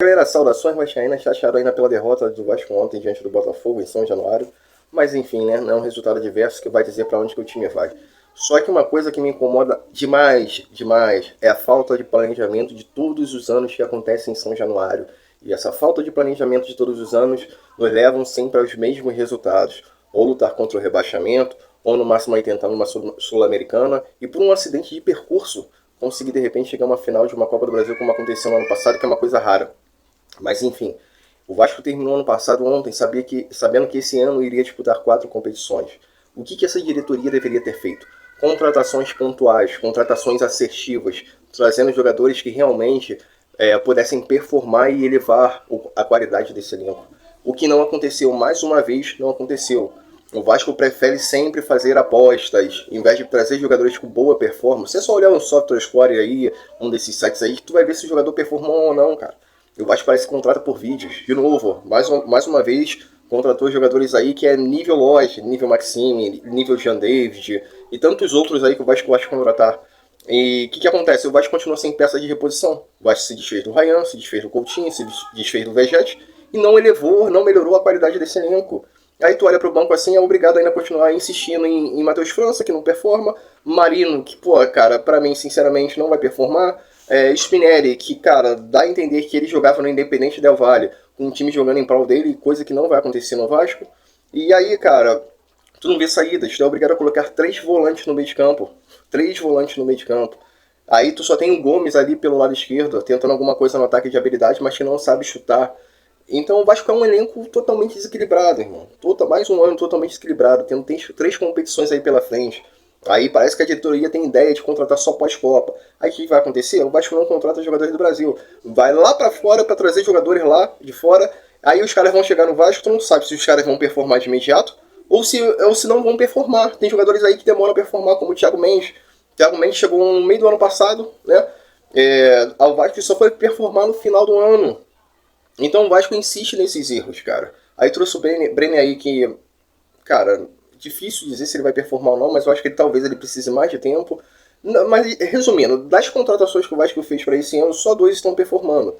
Galera, saudações vascaínas, chateado ainda pela derrota do Vasco ontem diante do Botafogo em São Januário, mas enfim, né, não é um resultado adverso que vai dizer para onde que o time vai. Só que uma coisa que me incomoda demais, demais, é a falta de planejamento de todos os anos que acontece em São Januário. E essa falta de planejamento de todos os anos nos levam sempre aos mesmos resultados, ou lutar contra o rebaixamento, ou no máximo aí tentar uma Sul-Americana, e por um acidente de percurso, conseguir de repente chegar a uma final de uma Copa do Brasil como aconteceu no ano passado, que é uma coisa rara. Mas enfim, o Vasco terminou ano passado ontem sabendo que esse ano iria disputar 4 competições. O que essa diretoria deveria ter feito? Contratações pontuais, contratações assertivas, trazendo jogadores que realmente pudessem performar e elevar a qualidade desse elenco. O que não aconteceu, mais uma vez, não aconteceu. O Vasco prefere sempre fazer apostas, em vez de trazer jogadores com boa performance. É só olhar no Software Score aí, um desses sites aí, que tu vai ver se o jogador performou ou não, cara. O Vasco parece que contrata por vídeos. De novo, mais uma vez, contratou jogadores aí que é nível Lodge, nível Maxime, nível Jean David e tantos outros aí que o Vasco gosta de contratar. E o que acontece? O Vasco continua sem peça de reposição. O Vasco se desfez do Ryan, se desfez do Coutinho, se desfez do Vegete e não elevou, não melhorou a qualidade desse elenco. Aí tu olha pro banco assim, é obrigado ainda a continuar insistindo em Matheus França, que não performa. Marino, que, pô, cara, pra mim, sinceramente, não vai performar. Spinelli, que, cara, dá a entender que ele jogava no Independente Del Valle, com um time jogando em prol dele, coisa que não vai acontecer no Vasco. E aí, cara, tu não vê saídas, tu é obrigado a colocar 3 volantes no meio de campo. 3 volantes no meio de campo. Aí tu só tem o Gomes ali pelo lado esquerdo, tentando alguma coisa no ataque de habilidade, mas que não sabe chutar. Então o Vasco é um elenco totalmente desequilibrado, irmão. Mais um ano totalmente desequilibrado, tendo 3 competições aí pela frente. Aí parece que a diretoria tem ideia de contratar só pós-Copa. Aí o que vai acontecer? O Vasco não contrata jogadores do Brasil. Vai lá pra fora pra trazer jogadores lá de fora. Aí os caras vão chegar no Vasco, tu não sabe se os caras vão performar de imediato ou se não vão performar. Tem jogadores aí que demoram a performar, como o Thiago Mendes. O Thiago Mendes chegou no meio do ano passado, né? Ao Vasco só foi performar no final do ano. Então o Vasco insiste nesses erros, cara. Aí trouxe o Brenner aí que, cara, difícil dizer se ele vai performar ou não, mas eu acho que talvez ele precise mais de tempo. Mas resumindo, das contratações que o Vasco fez para esse ano, só 2 estão performando.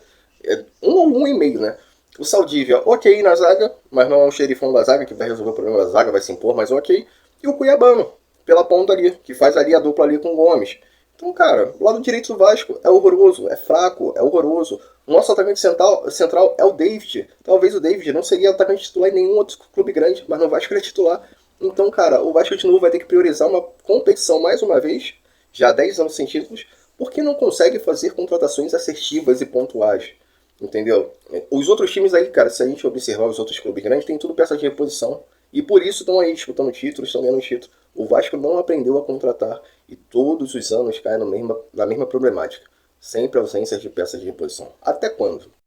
Um ou um e meio, né? O Saldívia, ok na zaga, mas não é um xerifão da zaga que vai resolver o problema da zaga, vai se impor, mas ok. E o Cuiabano, pela ponta ali, que faz ali a dupla ali com o Gomes. Então, cara, o lado direito do Vasco é horroroso, é fraco, é horroroso. O nosso atacante central é o David. Talvez o David não seria atacante titular em nenhum outro clube grande, mas no Vasco ele é titular. Então, cara, o Vasco de novo vai ter que priorizar uma competição mais uma vez, já há 10 anos sem títulos, porque não consegue fazer contratações assertivas e pontuais. Entendeu? Os outros times aí, cara, se a gente observar os outros clubes grandes, tem tudo peça de reposição. E por isso estão aí disputando títulos, estão ganhando título. O Vasco não aprendeu a contratar e todos os anos cai na mesma problemática. Sempre ausência de peças de reposição. Até quando?